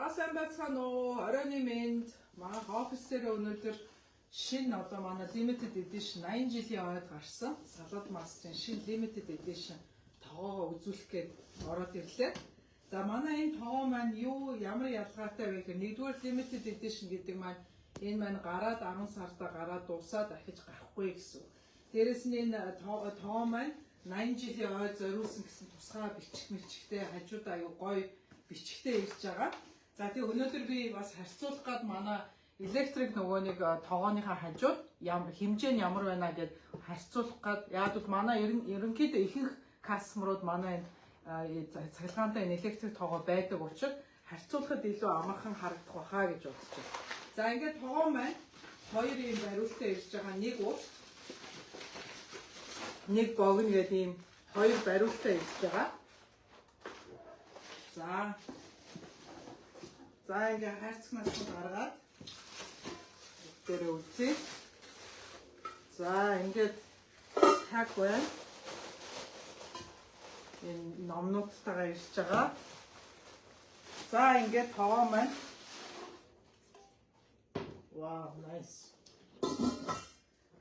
За сайн байцгаана уу. Оройны мэнд манай офис дээр өнөөдөр шинэ одоо манай limited edition 80 жилийн ойд гарсан Salad Master-ын шинэ limited edition тоогоо үзүүлэх гээд ороод ирлээ. За манай энэ тоогоо маань юу ямар ялгаатай вэ гэхээр нэгдүгээр limited edition гэдэг маань энэ маань гараад 10 сарда гараад дуусаад дахиж гарахгүй гэсэн. Дээрэс нь энэ тоогоо маань 80 жилийн ойд зориулсан гэсэн тусгай бичгтэй хажуудаа аюу гоё бичгтэй ирж байгаа. За тэг өнөөдөр би бас харьцуулах гад манай электрик нөгөө нэг тоогооныхаа хажууд ямар хэмжээ нь ямар байна гэд харьцуулах гад яг бол манай ерөнхийдөө ихэнх кастомерууд манай энэ цахилгаантай электрик тоогоо байдаг учраас харьцуулахад илүү амархан харагдах байхаа гэж бодож байна. За ингээд тоогоо маань хоёр юм бариултаа ирж байгаа. Нэг урт нэг богино гэдэг ийм хоёр бариултаа ирж байгаа. За ингээ хайрцагнаас гаргаад дээрээ үзье. За ингээд таг байна. Энэ номнуудтайгаа ирж байгаа. За ингээд тоогоо маань. Wow, nice.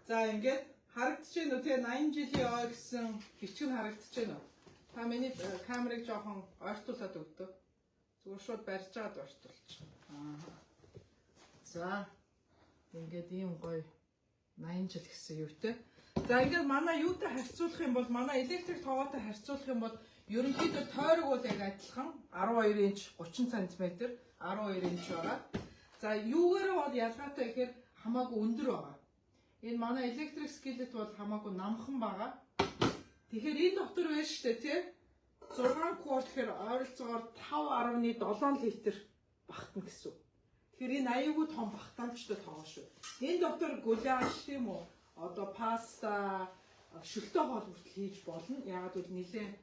За ингээд харагдаж байна уу те 80 жилийн ой гэсэн бичиг нь харагдаж байна уу? Та миний камерыг жоохон ойртуулад өгдөө. Зүгээр шууд барьж аваад ойртуулчих. За ингээд ийм гоё 80 жил гэсэн юутэй. За ингээд манай юутай харьцуулах юм бол манай электрик тоогоотой харьцуулах юм бол ерөнхийдөө тойрог бол яг адилхан 12 инч 30 см 12 инч байгаа. За юугаараа бол ялгаатай гэхээр хамаагүй өндөр байгаа. Энэ манай электрик скиллет бол хамаагүй намхан байгаа. Тэгэхээр энэ дотор байна шүү дээ тий 6 кварт гэхээр ойролцоогоор 5.7 литр багтана гэсэн. Тэгэхээр энэ аюулгүй том багтаамжтай тоогоо шүү. Энэ дотор гуляш тийм үү одоо паста шөлтөө хоол хүртэл хийж болно. Яагаад гэвэл нэлээд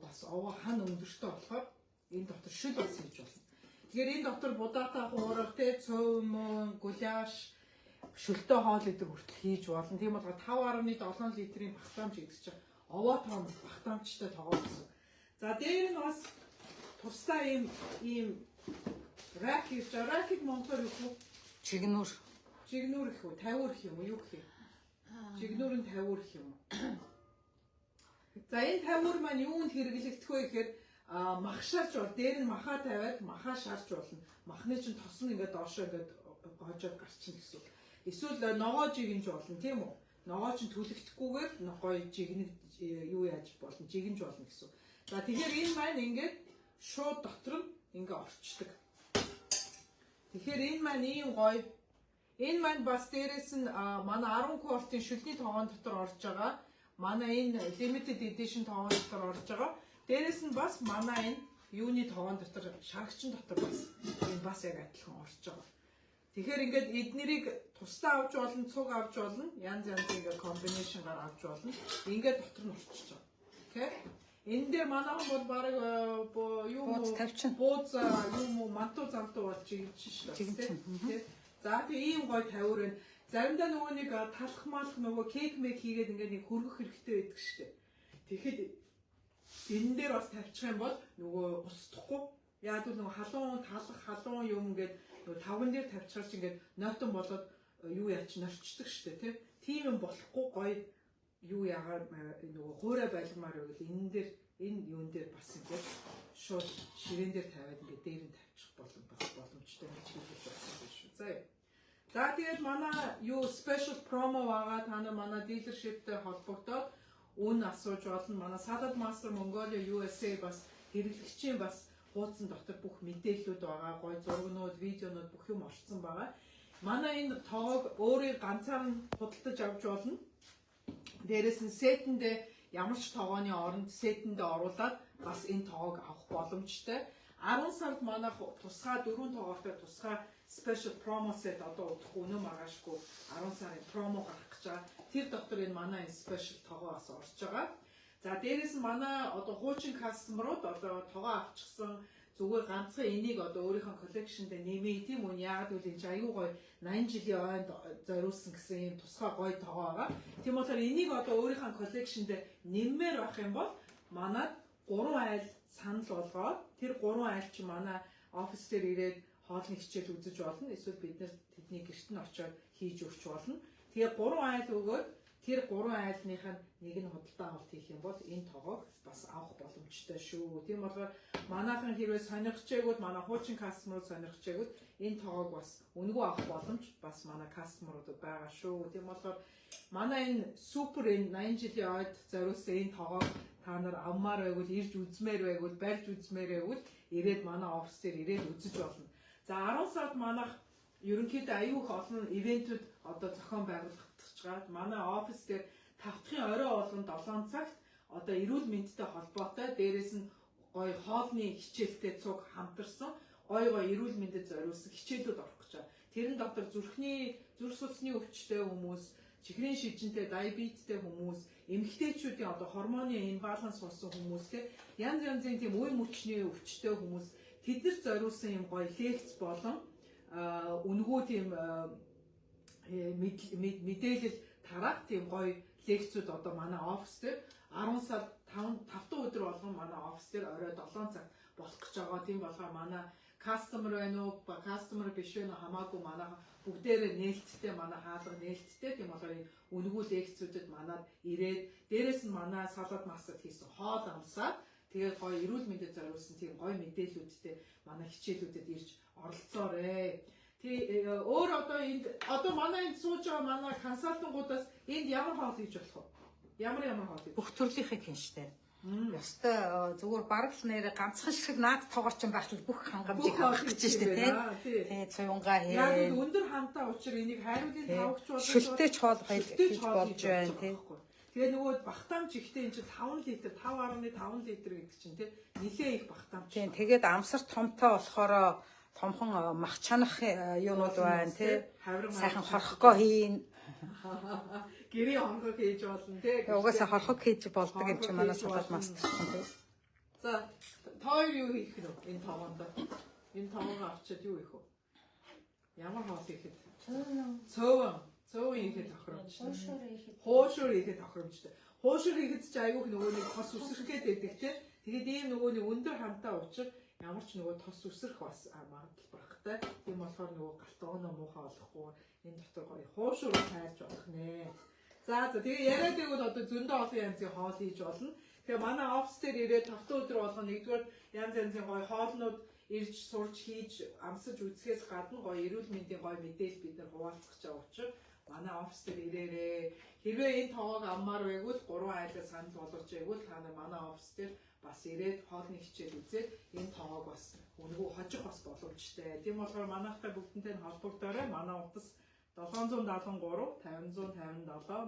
бас овоо хан өндөртэй болохоор энэ дотор шөл бас хийж болно. Тэгэхээр энэ дотор будаатаа хуурах тий цөм гуляш шөлтөө хоол идэх хүртэл хийж болно. Тийм болохоор 5.7 литрийн багтаамж гэдэг чинь овоо том багтаамжтай тоогоо гэсэн. За дээр нь бас тусдаа ийм рак хийж байгаа. Ракийг монголоор юу гэх вэ? Чигнүүр. Чигнүүр гэх үү? Тавиур гэх юм уу? Юу гэх юм? Чигнүүр нь тавиур гэх юм уу? За энэ тавиур маань юунд хэрэглэгдэх вэ гэхээр махшаарч бол дээр нь махаа тавиад махаа шарж болно. Махны чинь тос нь ингээд доошоо ингээд гоожоод гарчихна гэсэн. Эсвэл ногоо жигнж болно тийм үү? Ногоо чинь түлэгдэхгүйгээр гоё жигнэг юу яаж болно? Жигнж болно гэсэн. За тэгэхээр энэ маань ингээд шууд дотор нь ингээд орчдөг. Тэгэхээр энэ маань ийм гоё. Энэ маань бас дээрээс нь манай 10 квартын шүлний тоогоон дотор орж байгаа. Манай энэ limited edition тоогоон дотор орж байгаа. Дээрээс нь бас манай энэ юуны тоогоон дотор шаргчин дотор бас энэ бас яг адилхан орж байгаа. Тэгэхээр ингээд эднэрийг тусдаа авч болно, цуг авч болно, янз янзын ингээд комбинашнгаар авч болно. Ингээд дотор нь орчиж байгаа. Окей? Энэ дээр манайхан бол баг юу бууз юм мантуу замтуу болж ирж шээ. За тэгээ ийм гоё тавиур байна. Заримдаа нөгөө нэг талах малах нөгөө кейк мэг хийгээд ингээд нэг хөргөх хэрэгтэй байдаг шүү дээ. Тэгэхэд энэ дээр бас тавьчих юм бол нөгөө устдахгүй. Яг л нөгөө халуун талах халуун юм ингээд нөгөө тавган дээр тавьчихарч ингээд нойтон болоод юу яач норчдөг шүү дээ тийм юм болохгүй гоё юу яагаад нөгөө хуурай байлгамаар байвал энэ дээр энэ юун дээр бас ингээд шууд ширээн дээр тавиад ингээд дээр нь тавьчих боломжтой гэж хэлж байна шүү. За тэгээд манай юу special promo байгаа та нар манай dealershipтэй холбогдоод үн асууж болно. Манай Salad Master Mongolia USA бас хэрэглэгчийн бас хуудсан дотор бүх мэдээллүүд байгаа. Гой зургнууд, видеонууд бүх юм орцсон байгаа. Манай энэ тоог өөрөө ганцаар нь худалдаж авч болно. Дээрээс нь сетэндээ ямар ч тоогооны оронд сетэндээ оруулаад бас энэ тоог авах боломжтой. 10 сард манайх тусгай 4 тоогоотой тусгай special promo set одоо удахгүй өнөө маргаашгүй 10 сарын промо гарах гэж байгаа. Тэр дотор энэ манай special тоогоо бас орж байгаа. За дээрээс нь манай одоо хуучин кастомерууд одоо тоогоо авчихсан зүгээр ганцхан энийг одоо өөрийнхөө коллекшнд нэмээ тийм үү яагаад гэвэл энэ аюу гой 80 жилийн ойд зориулсан гэсэн юм тусгай гой тоогоо байгаа. Тийм болохоор энийг одоо өөрийнхөө коллекшнд нэммээр байх юм бол манад 3 айл санал болгоод тэр 3 айл чи манай офис дээр ирээд хоолны хичээл үзэж болно. Эсвэл бид нэр тэдний гэрт нь очиод хийж өгч болно. Тэгээ 3 айл өгөөд тэр 3 айлных нь нэг нь худалдаа авалт хийх юм бол энэ тоогоог бас авах боломжтой шүү. Тийм болохоор манайхан хэрвээ сонирхчээгүүд манай хуучин кастомерууд сонирхчээгүүд энэ тоогоог бас үнэгүй авах боломж бас манай кастомеруудад байгаа шүү. Тийм болохоор манай энэ супер энэ 80 жилийн ойд зориулсан энэ тоогоог та нар авмаар байвал ирж үзмээр байвал барьж үзмээр байвал ирээд манай офис дээр ирээд үзэж болно. За 10 сард манайх ерөнхийдөө аюул их олон ивентүүд одоо зохион байгуулагдаж байгаа. Манай офис дээр тавтахын орой болгон 7 цагт одоо эрүүл мэндтэй холбоотой дээрээс нь гоё хоолны хичээлтэй цуг хамтарсан гоё эрүүл мэндэд зориулсан хичээлүүд орох гэж байна. Тэрэн дотор зүрх судасны өвчтэй хүмүүс, чихрийн шижинтэй, диабеттэй хүмүүс, эмэгтэйчүүдийн одоо гормоны имбаланс болсон хүмүүстэй янз янзын тийм үе мөчний өвчтэй хүмүүс тэднэрт зориулсан юм гоё лекц болон үнэгүй тийм мэдээлэл тараах тийм гоё лекцүүд одоо манай офис дээр 10 сар 5 өдөр болгон манай офис дээр орой 7 цаг болох гэж байгаа. Тийм болохоор манай кастомер байна уу, кастомер биш вэ хамаагүй манай бүгдээрээ нээлттэй манай хаалга нээлттэй. Тийм болохоор үнэгүй лекцүүдэд манад ирээд дээрэс нь манай салаад масад хийсэн хоол амсаад тэгээд гоё эрүүл мэндэд зориулсан тийм гоё мэдээллүүдтэй манай хичээлүүдэд ирж оролцоорой. Өөр одоо манай энд сууж байгаа манай консалтингуудаас энд ямар хоол хийж болох вэ? Ямар хоол хийж? Бүх төрлийнхээ хийн штэ. Ёстой зүгээр бараг л нэр ганцхан шиг наад тоогооч байхад бүх хангамжийг авах гэж штэ тий. Цуйнгаа хээ. Яг өндөр хантай учраас энийг хайруулын тавгч болж шүлтэйч хоол хийж болж байна тий. Тэгээ нөгөө багтаамж ихтэй энэ чинь 5 литр 5.5 литр гэдэг чинь тий нэлээ их багтаамж. Тийм тэгээд амсар томтой болохоор томхон мах чанах юунууд байна тий. Сайхан хорхогоо хийн. Гэрээ хонгоо хийж болно тий. Угаасаа хорхог хийж болдог юм чи манай салаад мастер тий. За тоо юу хийх вэ энэ тоогонд? Энэ тоогоо авчиад юу хийх вэ? Ямар хоол хийх вэ? Цөөн хийхэд тохиромжтой. Хуушур хийхэд тохиромжтой. Хуушур хийхэд ч аюух нөгөө нэг тос үсрэх гэдэг тий. Тэгээд ийм нөгөө нэг өндөр хамтаа учир ямар ч нөгөө тос үсрэх бас магадлал багтай. Тийм болохоор нөгөө галтгооно муухай болохгүй энэ дотор гоё хуушур хайрч болох нэ. За тэгээ яриад байвал одоо зөндөө олон янзын хоол хийж болно. Тэгээ манай офис дээр ирээд 5 өдөр болгоно нэгдүгээр янз янзын гоё хоолнууд ирж сурч хийж амсаж үзэхээс гадна гоё эрүүл мэндийн гоё мэдээлэл бид нар хуваалцах гэж байгаа учраас манай офис дээр ирээрээ. Хэрвээ энэ тоогоог авмаар байгвал 3 айлаа санал болгож байгвал та нар манай офис дээр бас ирээд хоолны хичээл үзээд энэ тоогоог бас үнэгүй хожих бас боломжтой. Тийм болохоор манайхтай бүгднтэй холбогдоорой. Манай утас 773 557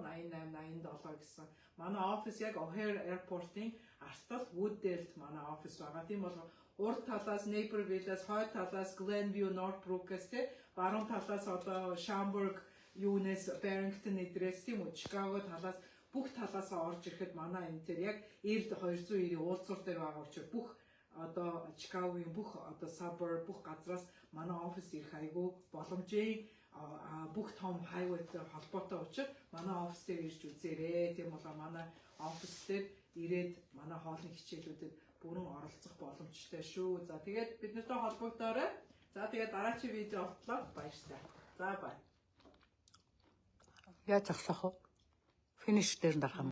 8887 гэсэн манай офис яг O'Hare Airport-ийн артал Wooddale-д манай офис байгаа. Тийм болохоор урд талаас Naperville-аас, хойд талаас Glenview, Northbrook-ээс те баруун талаас одоо Schaumburg, юунес Barrington эдрээс тийм үү Chicago талаас бүх талаасаа орж ирэхэд манай энэ төр яг 290 уулзуур дээр байгаа учраас бүх одоо Chicago-ийн бүх одоо suburb бүх газраас манай офис ирэх айгүй боломжийн бүх том хайвейтэй холбоотой учраас манай офис дээр ирж үзээрэй. Тийм болохоор манай офис дээр ирээд манай хоолны хичээлүүдэд бүрэн оролцох боломжтой шүү. За тэгээд бид нартай холбогдоорой. За тэгээд дараагийн видео отлоо баярлалаа. За бай. Яаж зогсоох вэ? Финиш дээр дарах юм.